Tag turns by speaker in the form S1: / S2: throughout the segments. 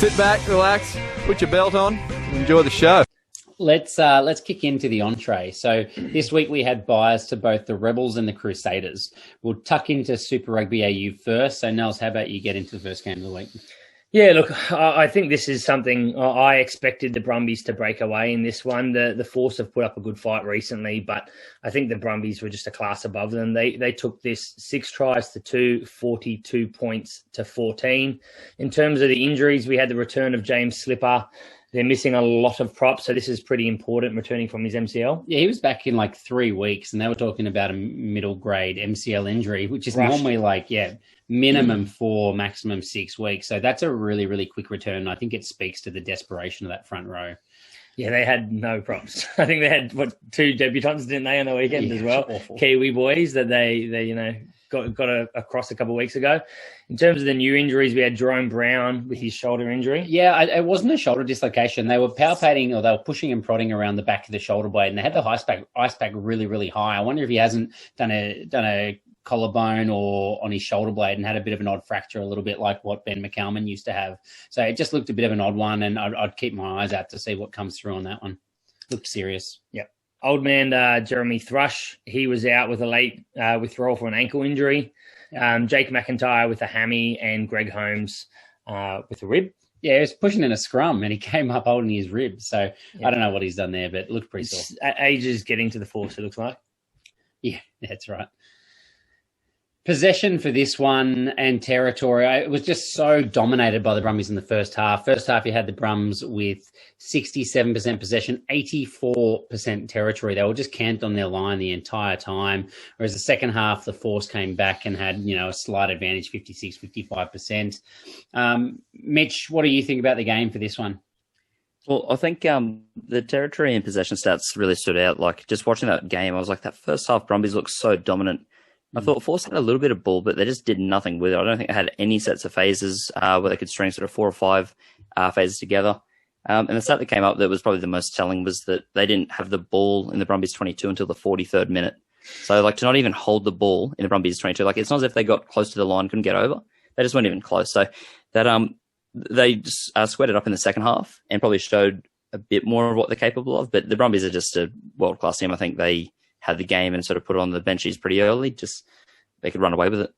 S1: Sit back, relax, put your belt on, and enjoy the show.
S2: Let's kick into the entree. So this week we had buys to both the Rebels and the Crusaders. We'll tuck into Super Rugby AU first. So Nels, how about you get into the first game of the week?
S3: Yeah, look, I think this is something I expected the Brumbies to break away in this one. The Force have put up a good fight recently, but I think the Brumbies were just a class above them. They took this 6 tries to 2, 42 points to 14. In terms of the injuries, we had the return of James Slipper. They're missing a lot of props, so this is pretty important, returning from his MCL.
S2: Yeah, he was back in like 3 weeks, and they were talking about a middle grade MCL injury, which is
S3: Thrush.
S2: normally like, minimum 4, maximum 6 weeks. So that's a really, really quick return. I think it speaks to the desperation of that front row.
S3: Yeah, they had no props. I think they had, 2 debutants, didn't they, on the weekend as well?
S2: Awful.
S3: Kiwi boys that they got across a couple of weeks ago. In terms of the new injuries, we had Jerome Brown with his shoulder injury.
S2: Yeah, it wasn't a shoulder dislocation. They were palpating, or they were pushing and prodding around the back of the shoulder blade, and they had the ice pack really, really high. I wonder if he hasn't done a collarbone or on his shoulder blade and had a bit of an odd fracture, a little bit like what Ben McCalman used to have. So it just looked a bit of an odd one, and I'd keep my eyes out to see what comes through on that one. Looked serious.
S3: Yep. Old man Jeremy Thrush, he was out with a late withdrawal for an ankle injury. Jake McIntyre with a hammy, and Greg Holmes with a rib.
S2: Yeah, he was pushing in a scrum and he came up holding his rib. So I don't know what he's done there, but it looked pretty sore.
S3: Ages getting to the Force, it looks like.
S2: Yeah, that's right. Possession for this one and territory, it was just so dominated by the Brumbies in the first half. First half, you had the Brums with 67% possession, 84% territory. They were just camped on their line the entire time. Whereas the second half, the Force came back and had, a slight advantage, 56, 55%. Mitch, what do you think about the game for this one?
S4: Well, I think the territory and possession stats really stood out. Like, just watching that game, I was like, that first half Brumbies looked so dominant. I thought Force had a little bit of ball, but they just did nothing with it. I don't think they had any sets of phases where they could string sort of 4 or 5 phases together. And the stat that came up that was probably the most telling was that they didn't have the ball in the Brumbies 22 until the 43rd minute. So, to not even hold the ball in the Brumbies 22, it's not as if they got close to the line, couldn't get over. They just weren't even close. So that they just sweated up in the second half and probably showed a bit more of what they're capable of. But the Brumbies are just a world-class team. I think they had the game and sort of put it on the benchies pretty early. Just they could run away with it.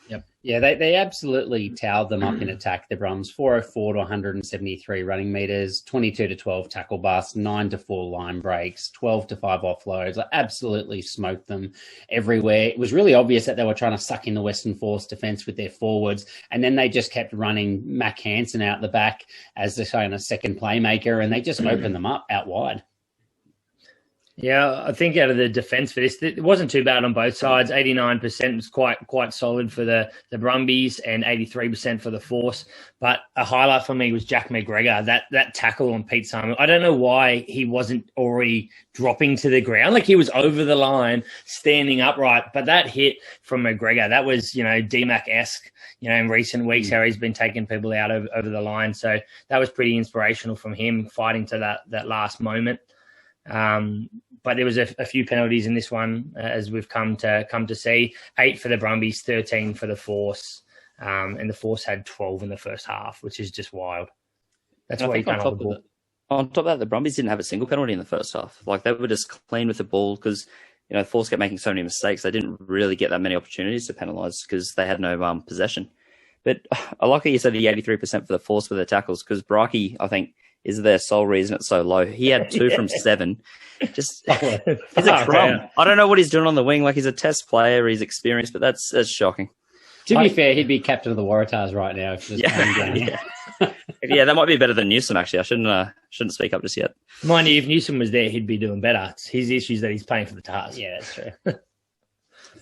S2: Yep. Yeah, they absolutely towed them up in attack, the Brums. 404 to 173 running meters, 22 to 12 tackle busts, 9 to 4 line breaks, 12 to 5 offloads. Absolutely smoked them everywhere. It was really obvious that they were trying to suck in the Western Force defence with their forwards, and then they just kept running Mac Hansen out the back as the kind of second playmaker, and they just opened them up out wide.
S3: Yeah, I think out of the defence for this, it wasn't too bad on both sides. 89% was quite solid for the Brumbies and 83% for the Force. But a highlight for me was Jack Mcgregor, that tackle on Pete Simon. I don't know why he wasn't already dropping to the ground. He was over the line, standing upright. But that hit from Mcgregor, that was, D-Mac-esque, in recent weeks, how he's been taking people out over the line. So that was pretty inspirational from him, fighting to that last moment. But there was a few penalties in this one, as we've come to see. 8 for the Brumbies, 13 for the Force, and the Force had 12 in the first half, which is just wild. That's why you can't hold the ball.
S4: On top of that, the Brumbies didn't have a single penalty in the first half. They were just clean with the ball because the Force kept making so many mistakes. They didn't really get that many opportunities to penalise because they had no possession. But I like how you said the 83% for the Force for their tackles, because Braki, I think, is their sole reason it's so low. He had 2 from 7. Just he's a crumb. I don't know what he's doing on the wing. He's a test player, he's experienced, but that's shocking.
S2: To be fair, he'd be captain of the Waratahs right now. If
S3: Yeah,
S4: that might be better than Newsom, actually. I shouldn't speak up just yet.
S3: Mind you, if Newsom was there, he'd be doing better. It's his issues that he's playing for the Tars.
S2: Yeah, that's true.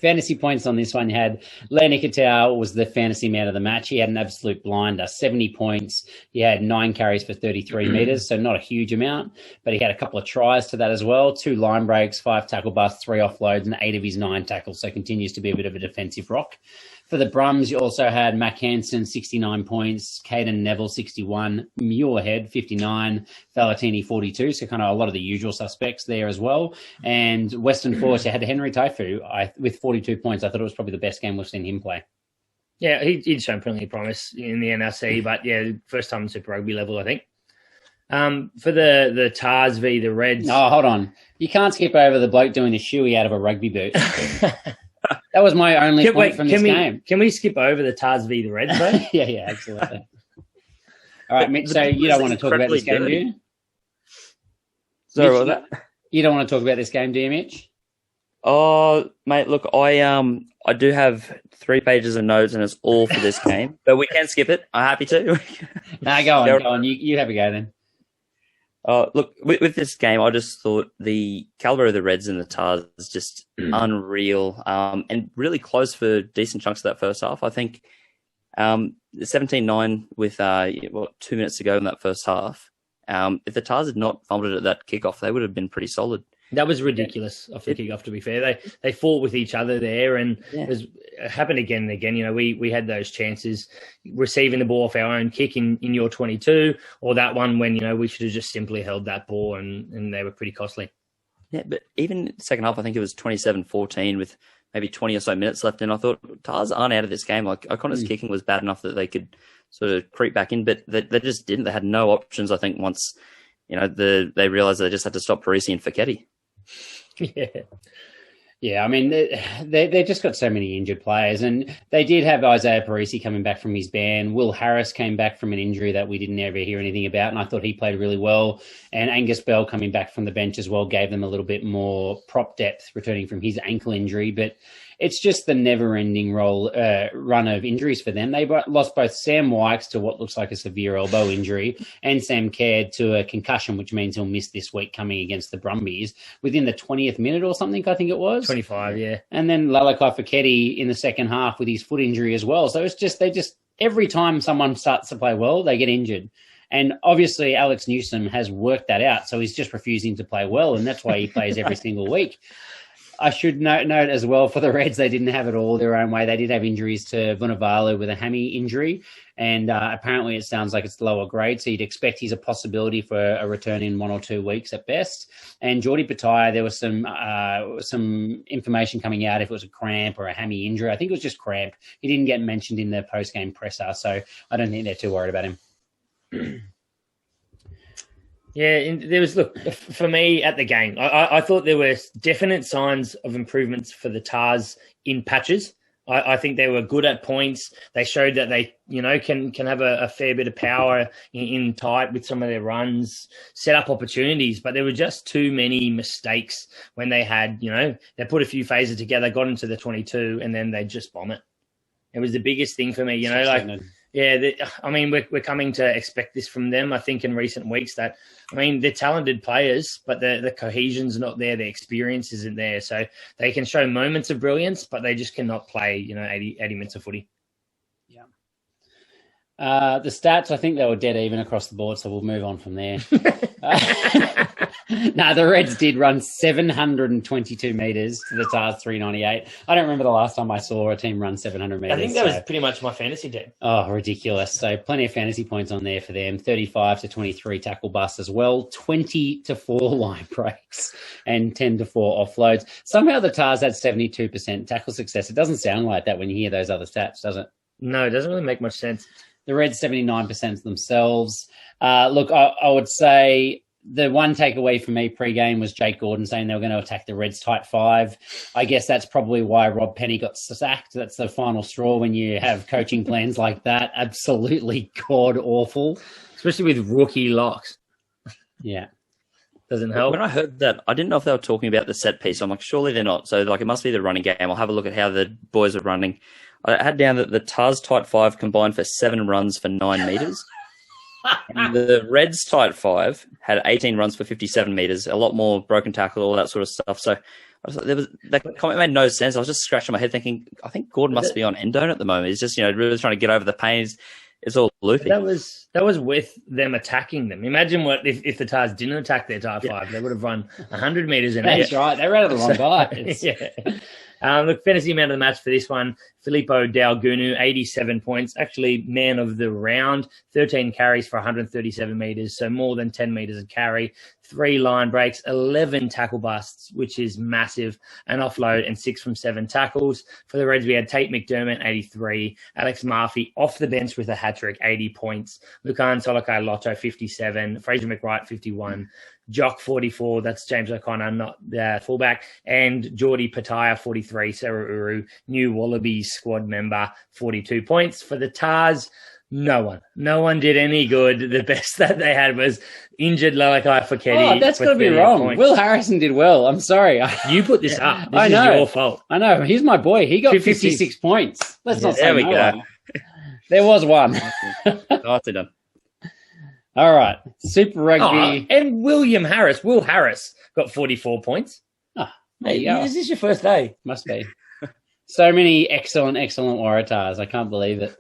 S2: Fantasy points on this one, you had Leo Nikitau was the fantasy man of the match. He had an absolute blinder, 70 points. He had 9 carries for 33 metres, so not a huge amount, but he had a couple of tries to that as well, 2 line breaks, 5 tackle busts, 3 offloads, and 8 of his 9 tackles, so continues to be a bit of a defensive rock. For the Brums, you also had Mac Hansen, 69 points, Caden Neville, 61, Muirhead, 59, Valetini, 42, so kind of a lot of the usual suspects there as well. And Western Force, you had Henry Taifu with 42 points. I thought it was probably the best game we've seen him play.
S3: Yeah, he'd shown plenty of promise in the NRC, but yeah, first time in Super Rugby level, I think. For the Tars v the Reds.
S2: Oh, hold on. You can't skip over the bloke doing a shoey out of a rugby boot. That was my only point from this game.
S3: Can we skip over the Tars v the Reds, though?
S2: yeah, absolutely. All right, Mitch, so you don't want to talk about this game, do you?
S4: Sorry about that.
S2: You don't want to talk about this game, do you, Mitch?
S4: Oh, mate, look, I do have 3 pages of notes, and it's all for this game. But we can skip it. I'm happy to.
S2: No, go on. You have a go then.
S4: Look, with this game, I just thought the caliber of the Reds and the Tars is just unreal, and really close for decent chunks of that first half. I think 17-9 with 2 minutes to go in that first half. If the Tars had not fumbled it at that kickoff, they would have been pretty solid.
S3: That was ridiculous off the kickoff, to be fair. They fought with each other there, and it happened again and again. You know, we had those chances receiving the ball off our own kick in your 22, or that one when, you know, we should have just simply held that ball, and they were pretty costly.
S4: Yeah, but even second half, I think it was 27-14 with maybe 20 or so minutes left, and I thought Tars aren't out of this game. Like, O'Connor's kicking was bad enough that they could sort of creep back in, but they just didn't. They had no options, I think, once, you know, they realised they just had to stop Parisi and Fecchetti.
S2: Yeah. I mean, they just got so many injured players, and they did have Isaiah Parisi coming back from his ban. Will Harris came back from an injury that we didn't ever hear anything about, and I thought he played really well. And Angus Bell coming back from the bench as well gave them a little bit more prop depth, returning from his ankle injury. But it's just the never-ending run of injuries for them. They lost both Sam Wykes to what looks like a severe elbow injury and Sam Caird to a concussion, which means he'll miss this week coming against the Brumbies within the 20th minute or something, I think it was.
S3: 25, yeah.
S2: And then Lalakai Fecchetti in the second half with his foot injury as well. So it's just every time someone starts to play well, they get injured. And obviously Alex Newsom has worked that out, so he's just refusing to play well, and that's why he plays every single week. I should note as well, for the Reds, they didn't have it all their own way. They did have injuries to Vunivalu with a hammy injury, and apparently it sounds like it's lower grade, so you'd expect he's a possibility for a return in 1 or 2 weeks at best. And Jordi Petaia, there was some information coming out if it was a cramp or a hammy injury. I think it was just cramp. He didn't get mentioned in the post-game presser, so I don't think they're too worried about him.
S3: Yeah, there was, look, for me at the game, I thought there were definite signs of improvements for the Tars in patches. I think they were good at points. They showed that they, you know, can have a fair bit of power in tight with some of their runs, set up opportunities, but there were just too many mistakes when they had, you know, they put a few phases together, got into the 22, and then they just bomb it. It was the biggest thing for me, you know, like... Yeah, I mean, we're coming to expect this from them, I think, in recent weeks. That, I mean, they're talented players, but the cohesion's not there, the experience isn't there. So they can show moments of brilliance, but they just cannot play, you know, 80 minutes of footy.
S2: Yeah. The stats, I think they were dead even across the board, so we'll move on from there. No, the Reds did run 722 metres to the Tars 398. I don't remember the last time I saw a team run 700 metres.
S3: I think that was pretty much my fantasy team.
S2: Oh, ridiculous. So plenty of fantasy points on there for them. 35-23 tackle busts as well. 20-4 line breaks and 10-4 offloads. Somehow the Tars had 72% tackle success. It doesn't sound like that when you hear those other stats, does it?
S3: No, it doesn't really make much sense.
S2: The Reds 79% themselves. Look, I would say... The one takeaway for me pre-game was Jake Gordon saying they were going to attack the Reds tight 5. I guess that's probably why Rob Penny got sacked. That's the final straw when you have coaching plans like that. Absolutely god-awful.
S3: Especially with rookie locks.
S2: Yeah.
S3: Doesn't help.
S4: When I heard that, I didn't know if they were talking about the set piece. I'm like, surely they're not. So, like, it must be the running game. I'll have a look at how the boys are running. I had down that the Tars tight 5 combined for 7 runs for 9 metres. And the Reds tight 5 had 18 runs for 57 metres, a lot more broken tackle, all that sort of stuff. So I was like, that comment made no sense. I was just scratching my head thinking, I think Gordon must be on endone at the moment. He's just, you know, really trying to get over the pain. It's all loopy.
S3: That was with them attacking them. Imagine what if the Tars didn't attack their tight 5. They would have run 100 metres in.
S2: That's right. They ran out of the wrong guys.
S3: Yeah. Look, fantasy man of the match for this one, Filippo Daugunu, 87 points. Actually, man of the round, 13 carries for 137 metres, so more than 10 metres a carry. 3 line breaks, 11 tackle busts, which is massive, an offload, and 6 from 7 tackles. For the Reds, we had Tate McDermott, 83, Alex Murphy off the bench with a hat-trick, 80 points, Lucan Solokai Lotto, 57, Fraser McWright, 51, Jock, 44, that's James O'Connor, not the fullback, and Geordie Pataya, 43, Sarah Uru, new Wallabies squad member, 42 points. For the Tars, no one did any good. The best that they had was injured Lalakai Foketi.
S2: Oh, that's got to be wrong. Points. Will Harrison did well. I'm sorry.
S3: You put this up. This
S2: I know.
S3: Is your fault.
S2: I know. He's my boy. He got 56 points. Let's not say
S4: there we
S2: no
S4: go.
S2: one. There was one.
S4: Nicely done.
S2: All right. Super Rugby.
S3: And Will Harris got 44 points.
S2: Oh, there you go.
S3: Is this your first day?
S2: Must be. So many excellent Waratahs. I can't believe it.